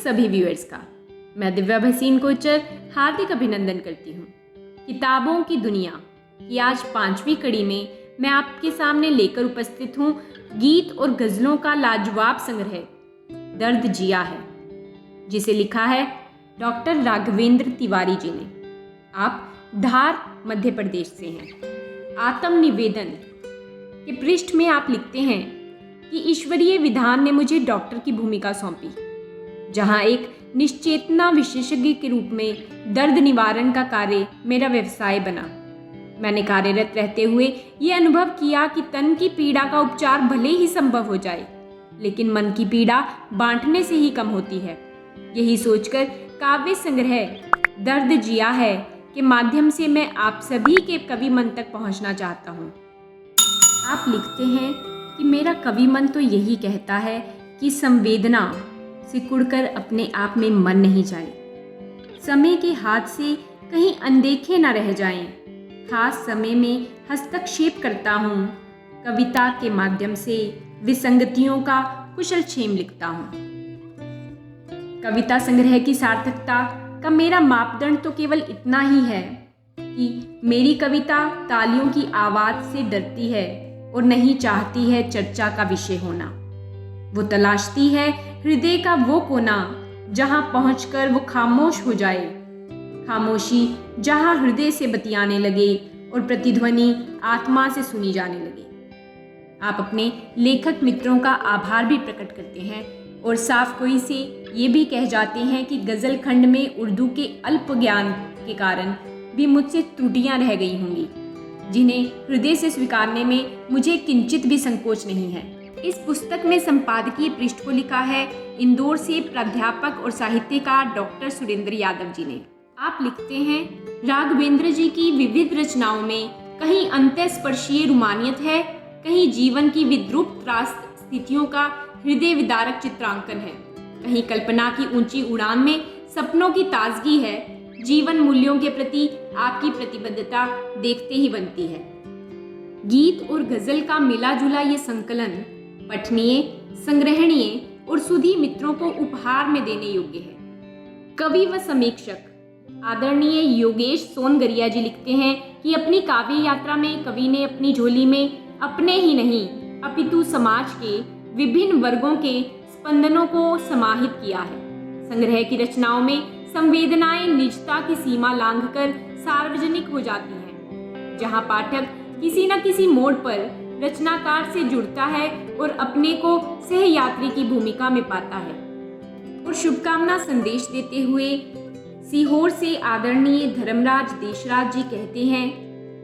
सभी व्यूअर्स का मैं दिव्या भसीन कोचर हार्दिक अभिनंदन करती हूँ। किताबों की दुनिया की आज 5वीं कड़ी में मैं आपके सामने लेकर उपस्थित हूँ गीत और गज़लों का लाजवाब संग्रह दर्द जिया है, जिसे लिखा है डॉक्टर राघवेंद्र तिवारी जी ने। आप धार मध्य प्रदेश से हैं। आत्मनिवेदन के पृष्ठ में आप लिखते हैं कि ईश्वरीय विधान ने मुझे डॉक्टर की भूमिका सौंपी, जहां एक निश्चेतना विशेषज्ञ के रूप में दर्द निवारण का कार्य मेरा व्यवसाय बना। मैंने कार्यरत रहते हुए ये अनुभव किया कि तन की पीड़ा का उपचार भले ही संभव हो जाए, लेकिन मन की पीड़ा बांटने से ही कम होती है। यही सोचकर काव्य संग्रह दर्द जिया है के माध्यम से मैं आप सभी के कवि मन तक पहुंचना चाहता हूं। आप लिखते हैं कि मेरा कवि मन तो यही कहता है कि संवेदना सिकुड़कर अपने आप में मन नहीं जाए, समय के हाथ से कहीं अनदेखे न रह जाएं। खास समय में हस्तक्षेप करता हूँ, कविता के माध्यम से विसंगतियों का कुशल क्षेम लिखता हूँ। कविता संग्रह की सार्थकता का मेरा मापदंड तो केवल इतना ही है कि मेरी कविता तालियों की आवाज से डरती है और नहीं चाहती है चर्चा का विषय होना। वो तलाशती है हृदय का वो कोना जहां पहुंचकर वो खामोश हो जाए, खामोशी जहां हृदय से बतियाने लगे और प्रतिध्वनि आत्मा से सुनी जाने लगे। आप अपने लेखक मित्रों का आभार भी प्रकट करते हैं और साफ कोई से ये भी कह जाते हैं कि गज़ल खंड में उर्दू के अल्प ज्ञान के कारण भी मुझसे त्रुटियां रह गई होंगी, जिन्हें हृदय से स्वीकारने में मुझे किंचित भी संकोच नहीं है। इस पुस्तक में संपादकीय पृष्ठ को लिखा है इंदौर से प्राध्यापक और साहित्यकार डॉक्टर सुरेंद्र यादव जी ने। आप लिखते हैं, राघवेंद्र जी की विविध रचनाओं में कहीं अंतःस्पर्शीय रुमानियत है, कहीं जीवन की विद्रूप त्रास्त स्थितियों का हृदय विदारक चित्रांकन है, कहीं कल्पना की ऊंची उड़ान में सपनों की ताजगी है। जीवन मूल्यों के प्रति आपकी प्रतिबद्धता देखते ही बनती है। गीत और गजल का मिला जुला ये संकलन पठनीय, संग्रहणीय और सुधी मित्रों को उपहार में देने योग्य है। कवि व समीक्षक आदरणीय योगेश सोनगरिया जी लिखते हैं कि अपनी काव्य यात्रा में कवि ने अपनी झोली में अपने ही नहीं अपितु समाज के विभिन्न वर्गों के स्पंदनों को समाहित किया है। संग्रह की रचनाओं में संवेदनाएं निजता की सीमा लांघकर सार्वजनिक हो जाती हैं, जहां पाठक किसी न किसी मोड़ पर रचनाकार से जुड़ता है और अपने को सहयात्री की भूमिका में पाता है। और शुभकामना संदेश देते हुए सीहोर से आदरणीय धर्मराज देशराज जी कहते हैं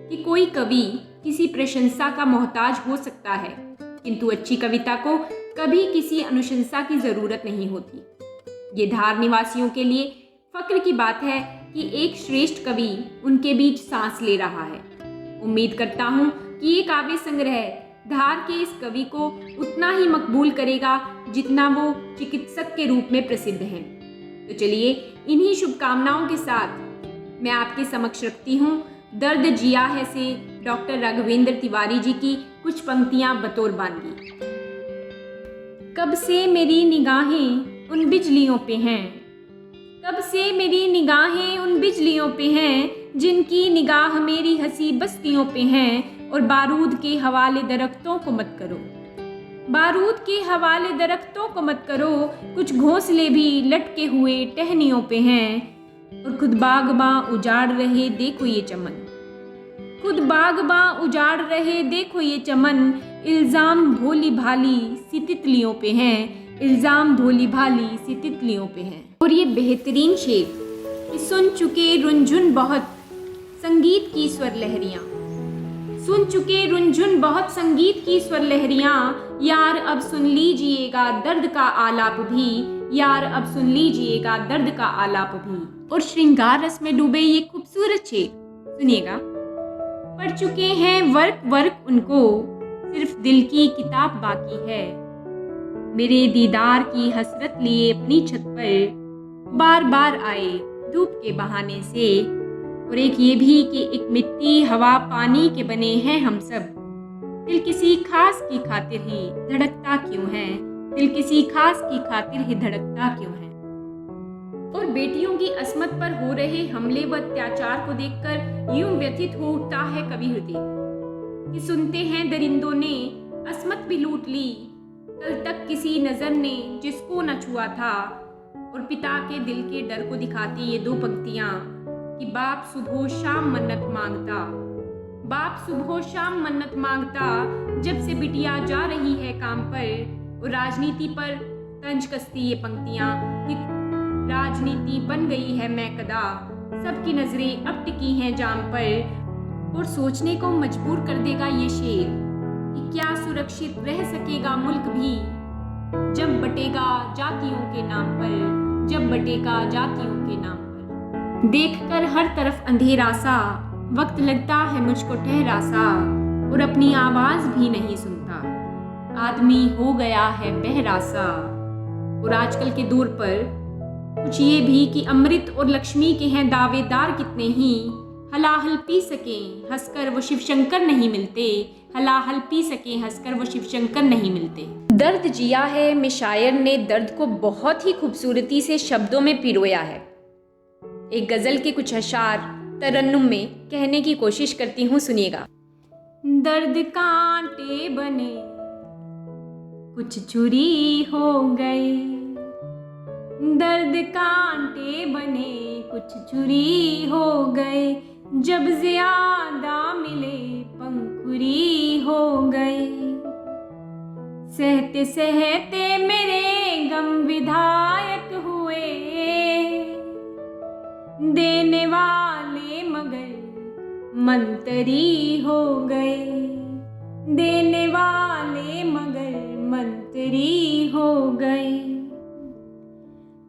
कि कोई कवि किसी प्रशंसा का मोहताज हो सकता है, किंतु अच्छी कविता को कभी किसी अनुशंसा की जरूरत नहीं होती। ये धार निवासियों के लिए फक्र की बात है कि एक श्रेष्ठ कवि उनके बीच सांस ले रहा है। उम्मीद करता हूँ कि ये काव्य संग्रह धार के इस कवि को उतना ही मकबूल करेगा जितना वो चिकित्सक के रूप में प्रसिद्ध हैं। तो चलिए इन्हीं शुभकामनाओं के साथ मैं आपके समक्ष रखती हूँ दर्द जिया है से डॉक्टर राघवेंद्र तिवारी जी की कुछ पंक्तियां बतौर बानगी। कब से मेरी निगाहें उन बिजलियों पे हैं, कब से मेरी निगाहें उन बिजलियों पे हैं, जिनकी निगाह मेरी हंसी बस्तियों पे हैं। और बारूद के हवाले दरख्तों को मत करो, बारूद के हवाले दरख्तों को मत करो, कुछ घोंसले भी लटके हुए टहनियों पे हैं। और खुद बागबां उजाड़ रहे देखो ये चमन, खुद बागबां उजाड़ रहे देखो ये चमन, इल्जाम भोली भाली सी तितलियों पे हैं, इल्जाम भोली भाली सी तितलियों पे हैं। और ये बेहतरीन शेर कि सुन चुके रुंझुन बहुत संगीत की स्वर लहरियां, सुन चुके रुंझुन बहुत संगीत की स्वर लहरियां, यार अब सुन लीजिएगा दर्द का आलाप भी, यार अब सुन लीजिएगा दर्द का आलाप भी। और श्रृंगार रस में डूबे ये खूबसूरत शेर सुनिएगा। पढ़ चुके हैं वर्क वर्क उनको, सिर्फ दिल की किताब बाकी है, मेरे दीदार की हसरत लिए अपनी छत पर बार बार आए धूप के बहाने से। और एक ये भी कि एक मिट्टी हवा पानी के बने हैं हम सब, दिल किसी खास की खातिर ही धड़कता क्यों है, दिल किसी खास की खातिर ही धड़कता क्यों है। और बेटियों की अस्मत पर हो रहे हमले व अत्याचार को देखकर यूं व्यथित हो उठता है कवि हृदय कि सुनते हैं दरिंदों ने अस्मत भी लूट ली, कल तक किसी नजर ने जिसको न छुआ था। और पिता के दिल के डर को दिखाती ये दो पंक्तियां कि बाप सुबह शाम मन्नत मांगता, बाप सुबह शाम मन्नत मांगता, जब से बिटिया जा रही है काम पर। और राजनीति पर तंज कसती ये पंक्तियां कि राजनीति बन गई है मैकदा, सबकी नजरें अब टिकी हैं जाम पर। और सोचने को मजबूर कर देगा ये शेर कि क्या सुरक्षित रह सकेगा मुल्क भी जब बटेगा जातियों के नाम पर, जब बटेगा जातियों के नाम पर। देखकर हर तरफ अंधेरा सा वक्त लगता है मुझको ठहरा सा, और अपनी आवाज भी नहीं सुनता, आदमी हो गया है बहरा सा। और आजकल के दौर पर कुछ ये भी कि अमृत और लक्ष्मी के हैं दावेदार कितने ही, हलाहल पी सकें हंसकर वो शिवशंकर नहीं मिलते, हलाहल पी सकें हंसकर वो शिवशंकर नहीं मिलते। दर्द जिया है में शायर ने दर्द को बहुत ही खूबसूरती से शब्दों में पिरोया है। एक गजल के कुछ अशार तरन्नुम में कहने की कोशिश करती हूँ, सुनिएगा। दर्द कांटे बने कुछ छुरी हो गए, दर्द कांटे बने कुछ छुरी हो गए, जब ज्यादा मिले पंखुरी हो गए। सहते सहते मेरे गम विधायक हुए, देने वाले मगर मंतरी हो गए, देने वाले मगर मंतरी हो गए।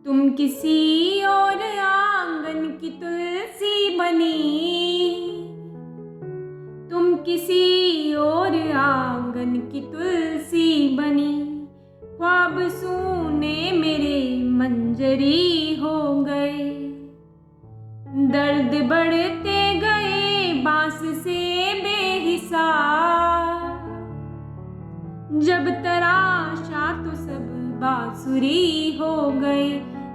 तुम किसी और आंगन की तुलसी बनी, तुम किसी और आंगन की तुलसी बनी, ख्वाब सूने मेरे मंजरी हो गए। दर्द बढ़ते गए बांस से बेहिसाब, जब तराशा तो सब बांसुरी हो गए,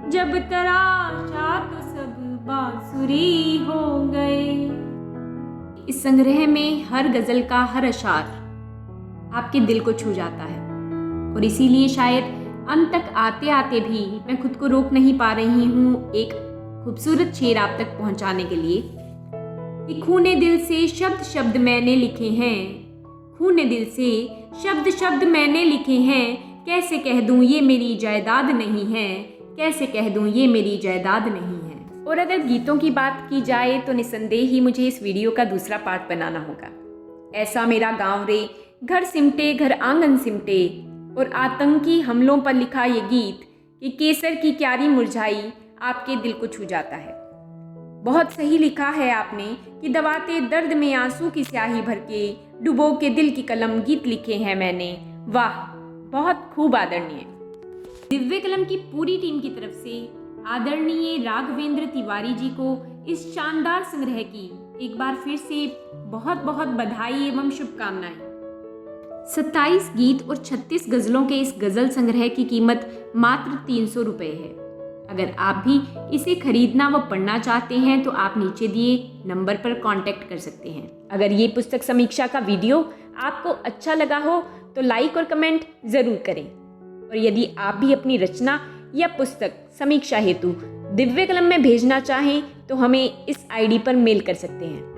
जब तराशा तो सब बांसुरी हो गए। इस संग्रह में हर गजल का हर अशार आपके दिल को छू जाता है, और इसीलिए शायद अंत तक आते आते भी मैं खुद को रोक नहीं पा रही हूँ एक खूबसूरत शेर आप तक पहुँचाने के लिए कि खूने दिल से शब्द शब्द मैंने लिखे हैं, खूने दिल से शब्द शब्द मैंने लिखे हैं, कैसे कह दूं ये मेरी जायदाद नहीं है, कैसे कह दूं ये मेरी जायदाद नहीं है। और अगर गीतों की बात की जाए तो निसंदेह ही मुझे इस वीडियो का दूसरा पार्ट बनाना होगा। ऐसा मेरा गांव रे, घर सिमटे घर आंगन सिमटे, और आतंकी हमलों पर लिखा ये गीत कि केसर की क्यारी मुरझाई आपके दिल को छू जाता है। बहुत सही लिखा है आपने कि दबाते दर्द में आंसू की स्याही भर के, डुबो के दिल की कलम गीत लिखे हैं मैंने। वाह, बहुत खूब आदरणीय। दिव्य कलम की पूरी टीम की तरफ से आदरणीय राघवेंद्र तिवारी जी को इस शानदार संग्रह की एक बार फिर से बहुत बहुत बधाई एवं शुभकामनाएं। 27 गीत और 36 गजलों के इस गजल संग्रह की कीमत मात्र 300 रुपये है। अगर आप भी इसे खरीदना व पढ़ना चाहते हैं तो आप नीचे दिए नंबर पर कांटेक्ट कर सकते हैं। अगर ये पुस्तक समीक्षा का वीडियो आपको अच्छा लगा हो तो लाइक और कमेंट ज़रूर करें, और यदि आप भी अपनी रचना या पुस्तक समीक्षा हेतु दिव्य कलम में भेजना चाहें तो हमें इस आईडी पर मेल कर सकते हैं।